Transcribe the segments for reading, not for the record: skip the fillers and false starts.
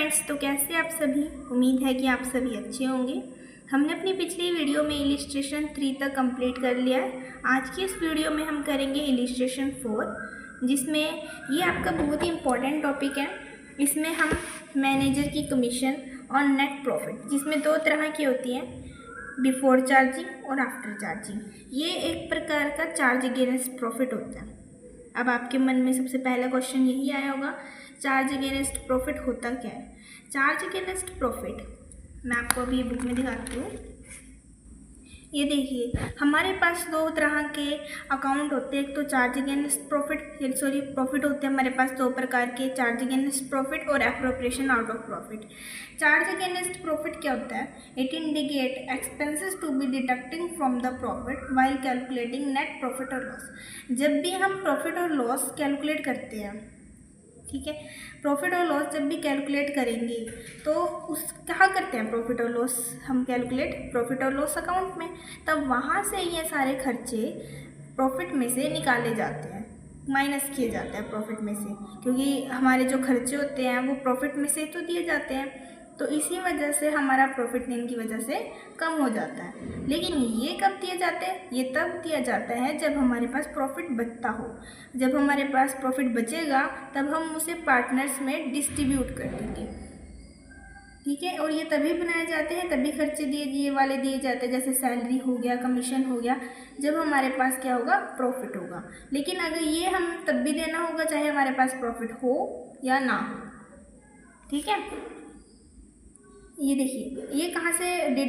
Friends, तो कैसे आप सभी। उम्मीद है कि आप सभी अच्छे होंगे। हमने अपनी पिछली वीडियो में इलिस्ट्रेशन 3 तक कंप्लीट कर लिया है। आज की इस वीडियो में हम करेंगे इलिस्ट्रेशन 4, जिसमें ये आपका बहुत ही इम्पोर्टेंट टॉपिक है। इसमें हम मैनेजर की कमीशन और नेट प्रॉफिट, जिसमें दो तरह की होती हैं, बिफोर चार्जिंग और आफ्टर चार्जिंग। ये एक प्रकार का चार्ज अगेंस्ट प्रॉफिट होता है। अब आपके मन में सबसे पहला क्वेश्चन यही आया होगा, चार्ज अगेंस्ट प्रॉफिट होता क्या है। चार्ज अगेंस्ट प्रॉफिट मैं आपको अभी ये बुक में दिखाती हूँ। ये देखिए, हमारे पास दो तरह के अकाउंट होते हैं। एक तो चार्ज अगेंस्ट प्रॉफिट होते हैं हमारे पास दो प्रकार के, चार्ज अगेंस्ट प्रॉफिट और appropriation out of profit. Charge against profit क्या होता है? It indicate expenses to be deducting from the profit while calculating net profit और लॉस। जब भी हम प्रॉफिट और लॉस कैलकुलेट करते हैं, ठीक है, प्रॉफिट और लॉस जब भी कैलकुलेट करेंगे तो उस कहाँ करते हैं प्रॉफिट और लॉस हम कैलकुलेट? प्रॉफिट और लॉस अकाउंट में। तब वहाँ से ये सारे खर्चे प्रॉफिट में से निकाले जाते हैं, माइनस किए जाते हैं प्रॉफिट में से, क्योंकि हमारे जो खर्चे होते हैं वो प्रॉफिट में से तो दिए जाते हैं। तो इसी वजह से हमारा प्रॉफिट इनकी वजह से कम हो जाता है। लेकिन ये कब दिए जाते हैं? ये तब दिया जाता है जब हमारे पास प्रॉफिट बचता हो। जब हमारे पास प्रॉफिट बचेगा तब हम उसे पार्टनर्स में डिस्ट्रीब्यूट कर देंगे, ठीक है। और ये तभी बनाए जाते हैं, तभी खर्चे ये वाले दिए जाते हैं, जैसे सैलरी हो गया, कमीशन हो गया, जब हमारे पास क्या होगा? प्रॉफिट होगा। लेकिन अगर ये हम तब भी देना होगा चाहे हमारे पास प्रॉफिट हो या ना हो, ठीक है। ये देखिए, ये कहाँ से ये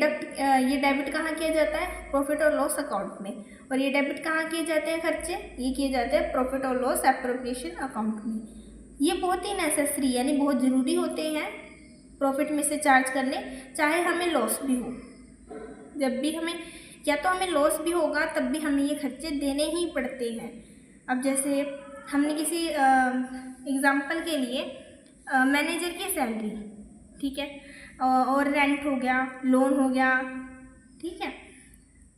डेबिट कहाँ किया जाता है? प्रॉफिट और लॉस अकाउंट में। और ये डेबिट कहाँ किए जाते हैं खर्चे? ये किए जाते हैं प्रॉफिट और लॉस एप्रोप्रिएशन अकाउंट में। ये बहुत ही नेसेसरी यानी बहुत ज़रूरी होते हैं प्रॉफिट में से चार्ज करने, चाहे हमें लॉस भी हो। जब भी हमें या तो हमें लॉस भी होगा तब भी हमें ये खर्चे देने ही पड़ते हैं। अब जैसे हमने किसी एग्ज़ाम्पल के लिए मैनेजर की सैलरी, ठीक है, और रेंट हो गया, लोन हो गया, ठीक है।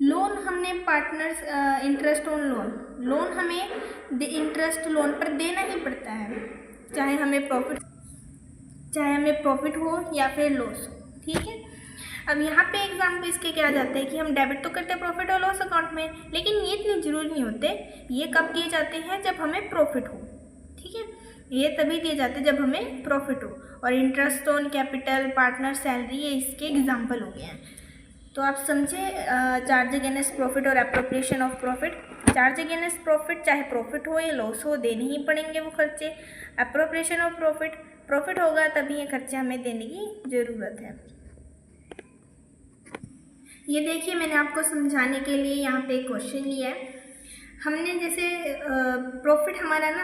लोन हमने पार्टनर्स इंटरेस्ट ऑन लोन हमें इंटरेस्ट लोन पर देना ही पड़ता है, चाहे हमें प्रॉफिट हो या फिर लॉस, ठीक है। अब यहाँ पे एग्जाम्पल इसके क्या जाते हैं कि हम डेबिट तो करते हैं प्रॉफिट और लॉस अकाउंट में, लेकिन ये इतने ज़रूरी नहीं होते। ये कब किए जाते हैं? जब हमें प्रॉफिट हो, ठीक है। ये तभी दिए जाते हैं जब हमें प्रॉफिट हो। और interest on capital, partner salary, ये इसके एग्जाम्पल हो गए हैं। तो आप समझे चार्ज अगेंस्ट प्रॉफिट और appropriation of profit. Charge against profit चाहे प्रॉफिट हो या लॉस हो, देने ही पड़ेंगे वो खर्चे। एप्रोप्रिएशन ऑफ प्रॉफिट होगा तभी ये खर्चे हमें देने की ज़रूरत है। ये देखिए, मैंने आपको समझाने के लिए यहाँ पे एक क्वेश्चन लिया है। हमने जैसे प्रॉफिट हमारा ना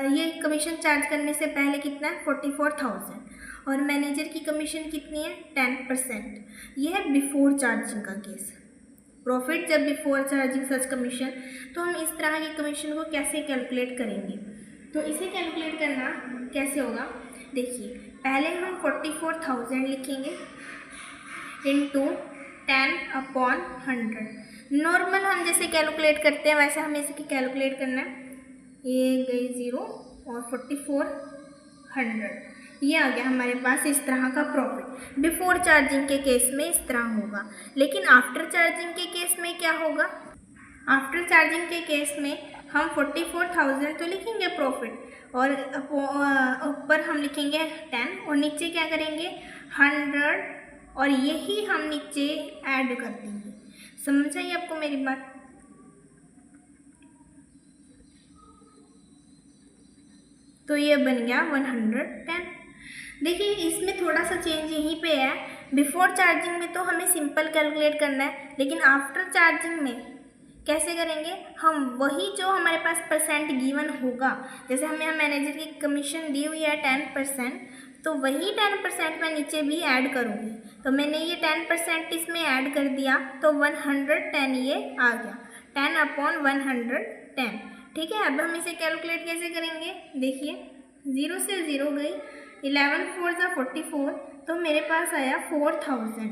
ये कमीशन चार्ज करने से पहले कितना है? 44,000। और मैनेजर की कमीशन कितनी है? 10%। ये है बिफोर चार्जिंग का केस। प्रॉफिट जब बिफोर चार्जिंग सच कमीशन, तो हम इस तरह की कमीशन को कैसे कैलकुलेट करेंगे? तो इसे कैलकुलेट करना कैसे होगा? देखिए, पहले हम 44,000 लिखेंगे इंटू 10/100। नॉर्मल हम जैसे कैलकुलेट करते हैं वैसे हमें इसकी कैलकुलेट करना है। ये गई 0 और 4400, ये आ गया हमारे पास इस तरह का प्रॉफिट। बिफोर चार्जिंग के केस में इस तरह होगा, लेकिन आफ्टर चार्जिंग के केस में क्या होगा? आफ्टर चार्जिंग के केस में हम 44,000 तो लिखेंगे प्रॉफिट, और ऊपर हम लिखेंगे 10 और नीचे क्या करेंगे? 100, और यही हम नीचे ऐड कर देंगे। समझ आई आपको मेरी बात? तो ये बन गया 110। देखिए, इसमें थोड़ा सा चेंज यहीं पे है। बिफोर चार्जिंग में तो हमें सिंपल कैलकुलेट करना है, लेकिन आफ्टर चार्जिंग में कैसे करेंगे? हम वही जो हमारे पास परसेंट गिवन होगा, जैसे हमें मैनेजर की कमीशन दी हुई है 10%, तो वही 10% मैं नीचे भी ऐड करूँगी। तो मैंने ये 10% इसमें ऐड कर दिया, तो 110 ये आ गया, 10/110, ठीक है। अब हम इसे कैलकुलेट कैसे करेंगे? देखिए, 0 से 0 गई, 11 4 = 44, तो मेरे पास आया 4000।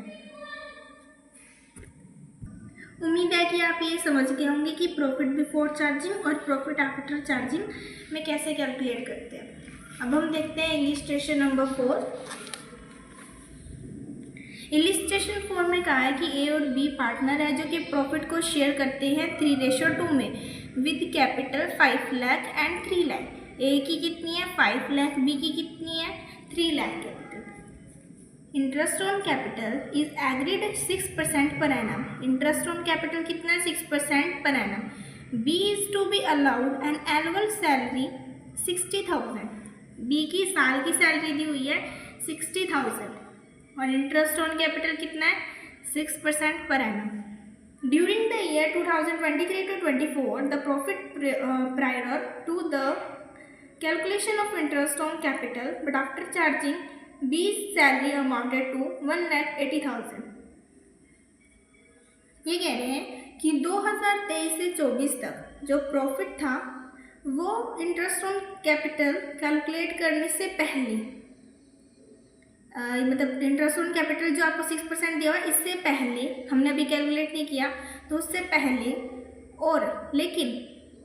उम्मीद है कि आप ये समझ गए होंगे कि प्रॉफिट बिफोर चार्जिंग और प्रॉफिट आफ्टर चार्जिंग में कैसे कैलकुलेट करते हैं। अब हम देखते हैं इलिस्ट्रेशन नंबर 4। इलिस्ट्रेशन 4 में कहा है कि ए और बी पार्टनर है जो कि प्रॉफिट को शेयर करते हैं 3:2 में with capital 5 lakh and 3 lakh. A की कितनी है 5 लाख, बी की कितनी है 3 lakh capital. Interest on capital is agreed 6% पर एनम। इंटरेस्ट ऑन कैपिटल कितना है 6% पर annum. B is to be allowed an annual salary 60,000। B की साल की सैलरी दी हुई है 60,000 और इंटरेस्ट ऑन कैपिटल कितना है 6% पर annum. During the year 2023 to 24 the profit prior to the calculation of interest on capital but after charging B's salary amounted to 1,80,000। ये कह रहे हैं कि 2023 से 24 तक जो प्रॉफिट था वो इंटरेस्ट ऑन कैपिटल कैलकुलेट करने से पहले मतलब इंटरेस्ट ऑन कैपिटल जो आपको 6% दिया हुआ है इससे पहले, हमने अभी कैलकुलेट नहीं किया तो उससे पहले, और लेकिन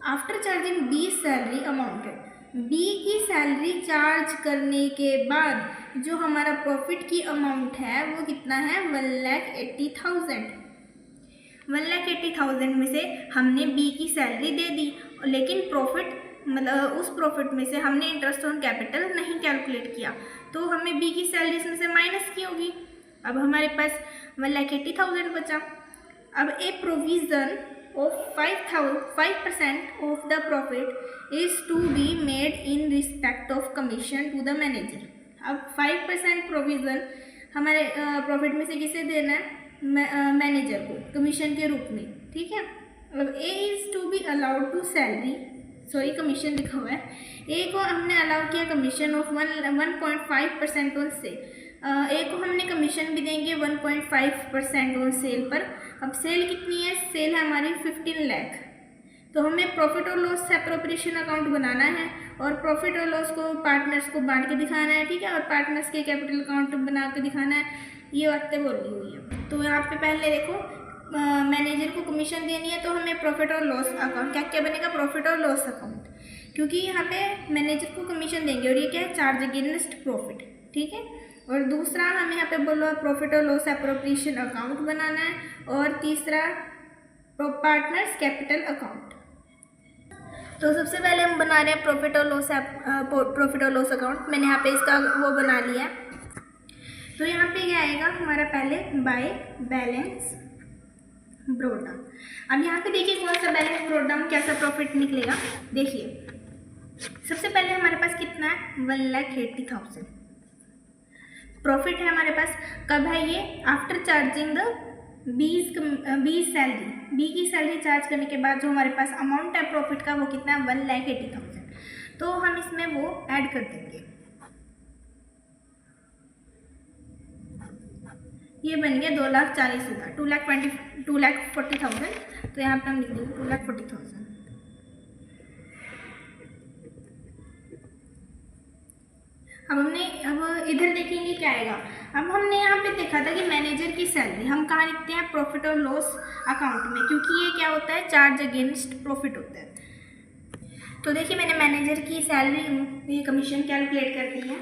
after charging B salary amounted, B की सैलरी चार्ज करने के बाद जो हमारा प्रॉफिट की अमाउंट है वो कितना है 1,80,000। 1,80,000 में से हमने बी की सैलरी दे दी, लेकिन प्रॉफिट मतलब उस प्रॉफिट में से हमने इंटरेस्ट ऑन कैपिटल नहीं कैलकुलेट किया तो हमें बी की सैलरी इसमें से माइनस की होगी। अब हमारे पास 1,80,000 बचा। अब a provision of 5% of the profit is to be made in respect of commission to the manager. अब 5% प्रोविज़न हमारे प्रॉफिट में से किसे देना है मैनेजर को कमीशन के रूप में, ठीक है। अब A is to be allowed to salary, sorry commission लिखा हुआ है, ए को हमने अलाउ किया commission of 1.5% on sale. A को हमने कमीशन भी देंगे 1.5% ऑन सेल पर। अब सेल कितनी है, सेल है हमारी 15 लाख, तो हमें प्रॉफिट और लॉस सेपरेशन अकाउंट बनाना है और प्रॉफिट और लॉस को पार्टनर्स को बांट के दिखाना है, ठीक है, और पार्टनर्स के कैपिटल अकाउंट बना के दिखाना है। ये बातें बोली हुई है। तो यहाँ पे पहले देखो मैनेजर को कमीशन देनी है तो हमें प्रॉफिट और लॉस अकाउंट क्या क्या बनेगा, प्रॉफिट और लॉस अकाउंट, क्योंकि यहाँ पे मैनेजर को कमीशन देंगे और ये क्या है चार्ज अगेंस्ट प्रॉफिट, ठीक है। और दूसरा हमें यहाँ पे बोलो प्रॉफिट और लॉस एप्रोप्रिएशन अकाउंट बनाना है, और तीसरा पार्टनर्स कैपिटल अकाउंट। तो सबसे पहले हम बना रहे हैं प्रॉफिट और लॉस अकाउंट। मैंने यहाँ पे इसका वो बना लिया है। तो यहाँ पे क्या आएगा हमारा पहले बाय बैलेंस ब्रोड डाउन। अब यहाँ पे देखिए कौन सा बैलेंस ब्रोड डाउन कैसा प्रॉफिट निकलेगा। देखिए सबसे पहले हमारे पास कितना है 1,80,000 प्रॉफिट है हमारे पास। कब है ये, after charging the B salary, B की सैलरी चार्ज करने के बाद जो हमारे पास अमाउंट है प्रॉफिट का वो कितना है 1,80,000। तो हम इसमें वो ऐड कर देंगे, ये बन गया 2,40,000, 2,40,000। तो यहाँ पे हम लिख देंगे 2,40,000। अब इधर देखेंगे क्या आएगा। अब हमने यहाँ पे देखा था कि मैनेजर की सैलरी हम कहाँ लिखते हैं प्रॉफिट और लॉस अकाउंट में, क्योंकि ये क्या होता है चार्ज अगेंस्ट प्रॉफिट होता है। तो देखिए मैंने मैनेजर की सैलरी ये कमीशन कैलकुलेट कर दी है।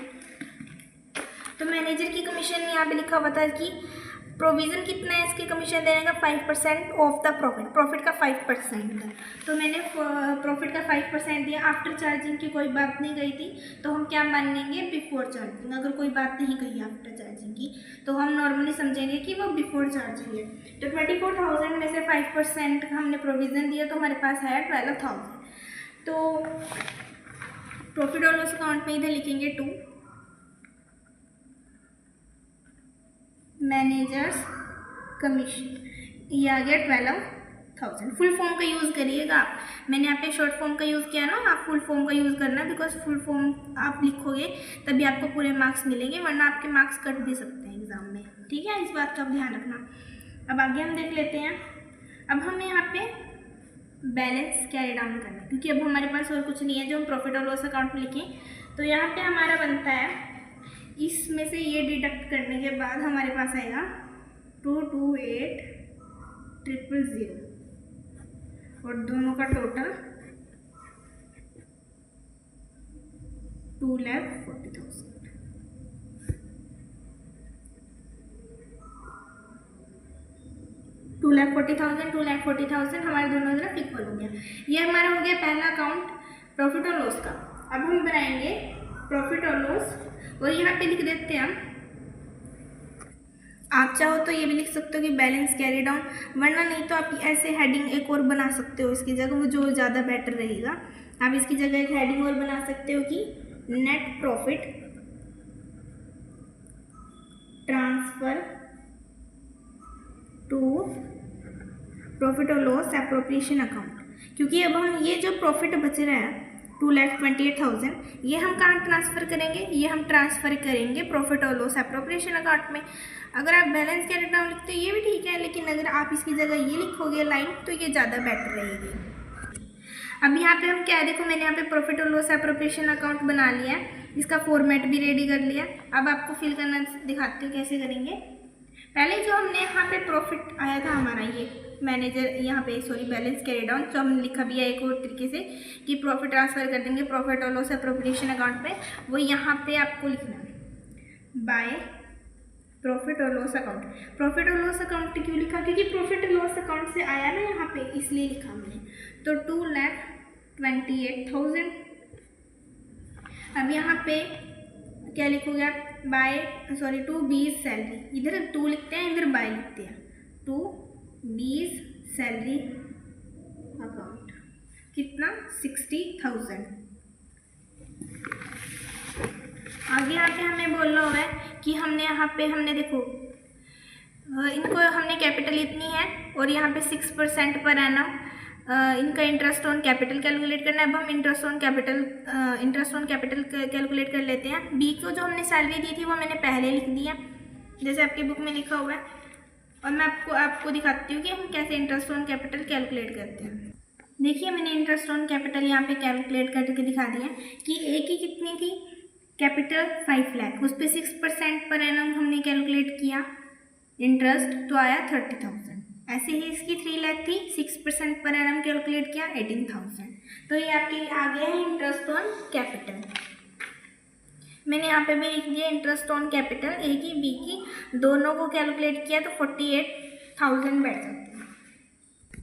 तो मैनेजर की कमीशन यहाँ पे लिखा हुआ था कि प्रोविज़न कितना है इसके कमीशन देने का 5% ऑफ द प्रॉफिट, प्रॉफिट का 5%। तो मैंने प्रॉफिट का 5% दिया। आफ्टर चार्जिंग की कोई बात नहीं कही थी तो हम क्या मान लेंगे बिफोर चार्जिंग। अगर कोई बात नहीं कही आफ्टर चार्जिंग की तो हम नॉर्मली समझेंगे कि वो बिफोर चार्जिंग है। तो 24,000 में से 5% हमने प्रोविज़न दिया तो हमारे पास है 12,000। तो प्रॉफिट और लॉस अकाउंट में इधर लिखेंगे 2 मैनेजर्स कमीशन, ये आ गया 12,000। फुल फॉर्म का यूज़ करिएगा, मैंने यहाँ पे शॉर्ट फॉर्म का यूज़ किया ना, आप फुल फॉर्म का यूज़ करना, बिकॉज फुल फॉर्म आप लिखोगे तभी आपको पूरे मार्क्स मिलेंगे, वरना आपके मार्क्स कट भी सकते हैं एग्ज़ाम में, ठीक है, इस बात का ध्यान रखना। अब आगे हम देख लेते हैं। अब हमें यहाँ पे बैलेंस कैरी डाउन करना है, क्योंकि अब हमारे पास और कुछ नहीं है जो हम प्रॉफिट और लॉस अकाउंट में लिखें। तो यहाँ पे हमारा बनता है, इसमें से ये डिडक्ट करने के बाद हमारे पास आएगा 228,000 और दोनों का टोटल 2,40,000। 2,40,000 2,40,000 हमारे दोनों तरफ इक्वल हो गया। ये हमारा हो गया पहला अकाउंट प्रॉफिट और लॉस का। अब हम बनाएंगे प्रॉफिट और लॉस और यहाँ पे लिख देते हैं हम, आप चाहो तो ये भी लिख सकते हो कि बैलेंस कैरी डाउन, वरना नहीं तो आप ऐसे हेडिंग एक और बना सकते हो इसकी जगह, वो जो ज़्यादा बेटर रहेगा। आप इसकी जगह एक हेडिंग और बना सकते हो कि net profit transfer to profit और लॉस एप्रोप्रिएशन अकाउंट, क्योंकि अब हम ये जो प्रॉफिट बच रहा है 2,28,000 ये हम कहाँ ट्रांसफ़र करेंगे, ये हम ट्रांसफ़र करेंगे प्रॉफिट और लॉस एप्रोप्रिएशन अकाउंट में। अगर आप बैलेंस कैरी डाउन लिखते हो ये भी ठीक है, लेकिन अगर आप इसकी जगह ये लिखोगे लाइन तो ये ज़्यादा बेटर रहेगी। अब यहाँ पे हम क्या, देखो मैंने यहाँ पे प्रॉफिट और लॉस एप्रोप्रिएशन अकाउंट बना लिया है, इसका फॉर्मेट भी रेडी कर लिया। अब आपको फिल करना दिखाती हूँ कैसे करेंगे। पहले जो हमने यहाँ पे प्रॉफिट आया था हमारा, ये मैनेजर यहाँ पे बैलेंस कैरी डाउन, तो हमने लिखा भी है एक और तरीके से कि प्रॉफिट ट्रांसफ़र कर देंगे प्रॉफिट और लॉस एप्रोप्रिएशन अकाउंट पे, वो यहाँ पे आपको लिखना है बाय प्रॉफिट और लॉस अकाउंट। प्रॉफिट और लॉस अकाउंट क्यों लिखा, क्योंकि प्रॉफिट और लॉस अकाउंट से आया ना यहाँ पे, इसलिए लिखा हमने। तो 2,28,000। अब यहाँ पे क्या लिखोगे आप, टू बीज सैलरी, इधर 2 लिखते हैं इधर बाय लिखते हैं, टू बीज सैलरी अकाउंट, कितना 60,000। आगे आके हमें बोलना हुआ है कि हमने यहाँ पे देखो इनको हमने कैपिटल इतनी है और यहाँ पे 6% पर एनम इनका इंटरेस्ट ऑन कैपिटल कैलकुलेट करना है। अब हम इंटरेस्ट ऑन कैपिटल कैलकुलेट कर लेते हैं। बी को जो हमने सैलरी दी थी वो मैंने पहले लिख दिया जैसे आपकी बुक में लिखा हुआ है, और मैं आपको दिखाती हूँ कि हम कैसे इंटरेस्ट ऑन कैपिटल कैलकुलेट करते हैं। देखिए मैंने इंटरेस्ट ऑन कैपिटल यहाँ पे कैलकुलेट करके दिखा दिया कि ए की कितनी थी, कैपिटल 5 लाख, उस पर 6% पर एनम हमने कैलकुलेट किया इंटरेस्ट, तो आया 30,000। ऐसे ही इसकी 3 लाख थी, 6% पर एनम कैलकुलेट किया 18,000। तो ये आपके आ गया है इंटरेस्ट ऑन कैपिटल। मैंने यहाँ पे भी लिख दिया इंटरेस्ट ऑन कैपिटल, ए की बी की दोनों को कैलकुलेट किया तो 48,000 बैठ जाती है।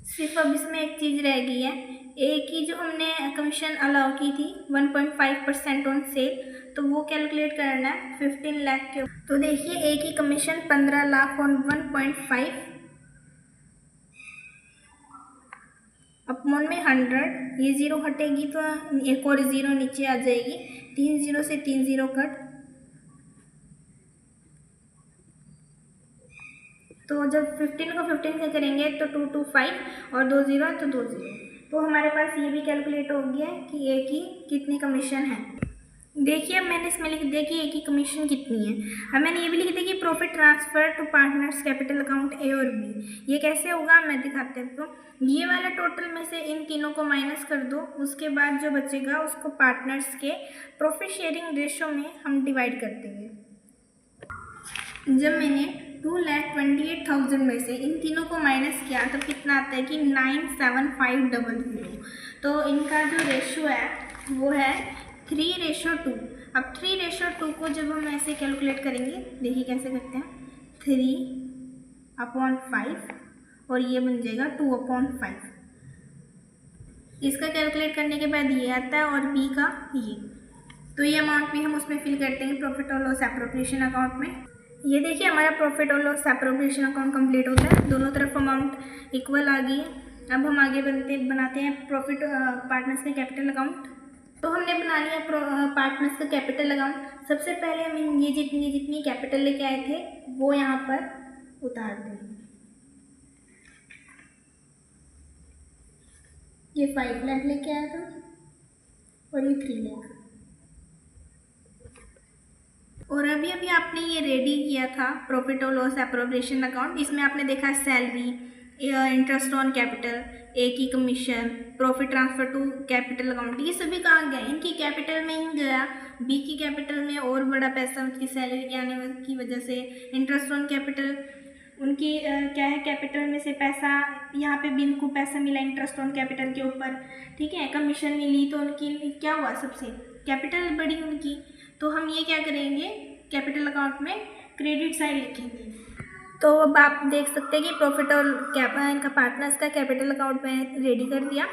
सिर्फ अब इसमें एक चीज़ रह गई है, ए की जो हमने कमीशन अलाउ की थी 1.5% ऑन सेल, तो वो कैलकुलेट करना है 15 लाख के। तो देखिए ए की कमीशन 15 लाख ऑन 1.5 अपॉन में 100, ये 0 हटेगी तो एक और 0 नीचे आ जाएगी, 3 0 से 3 0 कट, तो जब 15 को 15 से करेंगे तो 2 2 5 और 2 0 तो 2 0। तो हमारे पास ये भी कैलकुलेट हो गया कि ए की कितनी कमीशन है। देखिए अब मैंने इसमें लिख दिया कि ए की कमीशन कितनी है। अब मैंने ये भी लिख दिया कि profit transfer to partners capital account A और बी। ये कैसे होगा मैं दिखाती हूँ आपको। ये वाला टोटल में से इन तीनों को माइनस कर दो, उसके बाद जो बचेगा उसको पार्टनर्स के प्रॉफिट शेयरिंग रेशो में हम डिवाइड कर देंगे। जब मैंने 2,28,000 में से इन तीनों को माइनस किया तो कितना आता है कि 97500। तो इनका जो रेशो है वो है 3:2। अब 3:2 को जब हम ऐसे कैलकुलेट करेंगे, देखिए कैसे करते हैं, 3/5 और ये बन जाएगा 2/5। इसका कैलकुलेट करने के बाद ये आता है और बी का ये, तो ये अमाउंट भी हम उसमें फिल कर देंगे प्रॉफिट और लॉस एप्रोप्रिएशन अकाउंट में। ये देखिए हमारा प्रॉफिट और लॉस एप्रोप्रिएशन अकाउंट कंप्लीट होता है, दोनों तरफ अमाउंट इक्वल आ गई है। अब हम आगे बनाते हैं प्रॉफिट पार्टनर्स का कैपिटल अकाउंट। तो हमने बना लिया पार्टनर्स का कैपिटल अकाउंट। सबसे पहले हम ये जितनी कैपिटल लेके आए थे वो यहाँ पर उतार देंगे। ये 5 लाख लेके आया था और ये 3 लाख, और अभी आपने ये रेडी किया था प्रॉफिट और लॉस एप्रोप्रिएशन अकाउंट। इसमें आपने देखा salary, interest on capital, A की commission, profit transfer to capital account, ये सभी कहाँ गए, इनकी कैपिटल में ही गया। बी की कैपिटल में और बड़ा पैसा उसकी सैलरी के आने की वजह से, इंटरेस्ट ऑन कैपिटल उनकी क्या है, कैपिटल में से पैसा, यहाँ पे बिन को पैसा मिला इंटरेस्ट ऑन कैपिटल के ऊपर, ठीक है, कमीशन मिली तो उनकी क्या हुआ, सबसे कैपिटल बढ़ी उनकी। तो हम ये क्या करेंगे, कैपिटल अकाउंट में क्रेडिट साइड लिखेंगे। तो अब आप देख सकते हैं कि प्रॉफिट और इनका पार्टनर्स का कैपिटल अकाउंट मैंने रेडी कर दिया।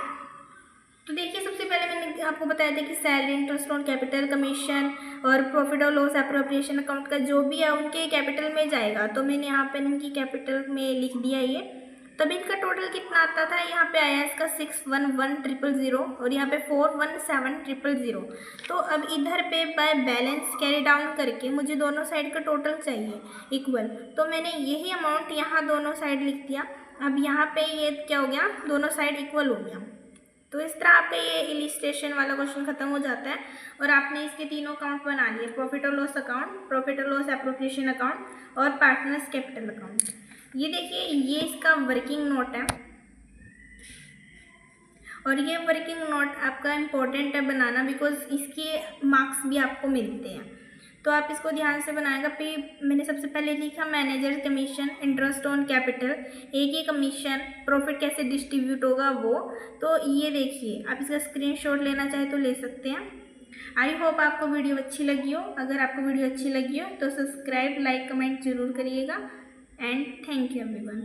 तो देखिए सबसे पहले मैंने आपको बताया था कि salary, interest on capital, commission और प्रॉफिट और लॉस एप्रोप्रिएशन अकाउंट का जो भी है उनके कैपिटल में जाएगा। तो मैंने यहाँ पे इनकी कैपिटल में लिख दिया ये। तब इनका टोटल कितना आता था, यहाँ पे आया इसका 611,000 और यहाँ पे 417,000। तो अब इधर पे बाय बैलेंस कैरी डाउन करके मुझे दोनों साइड का टोटल चाहिए इक्वल। तो मैंने यही अमाउंट यहाँ दोनों साइड लिख दिया। अब यहाँ पे ये क्या हो गया, दोनों साइड इक्वल हो गया। तो इस तरह आपका ये इलिस्ट्रेशन वाला क्वेश्चन खत्म हो जाता है और आपने इसके तीनों अकाउंट बना लिए, प्रॉफिट और लॉस अकाउंट, प्रॉफिट और लॉस एप्रोप्रिएशन अकाउंट और पार्टनर्स कैपिटल अकाउंट। ये देखिए ये इसका वर्किंग नोट है और ये वर्किंग नोट आपका इम्पोर्टेंट है बनाना, बिकॉज इसके मार्क्स भी आपको मिलते हैं। तो आप इसको ध्यान से बनाएगा। फिर मैंने सबसे पहले लिखा manager commission, interest on capital, एक ही कमीशन, प्रॉफिट कैसे डिस्ट्रीब्यूट होगा वो। तो ये देखिए आप इसका स्क्रीनशॉट लेना चाहे तो ले सकते हैं। आई होप आपको वीडियो अच्छी लगी हो। अगर आपको वीडियो अच्छी लगी हो तो सब्सक्राइब, लाइक, कमेंट जरूर करिएगा एंड थैंक यू एवरीवन।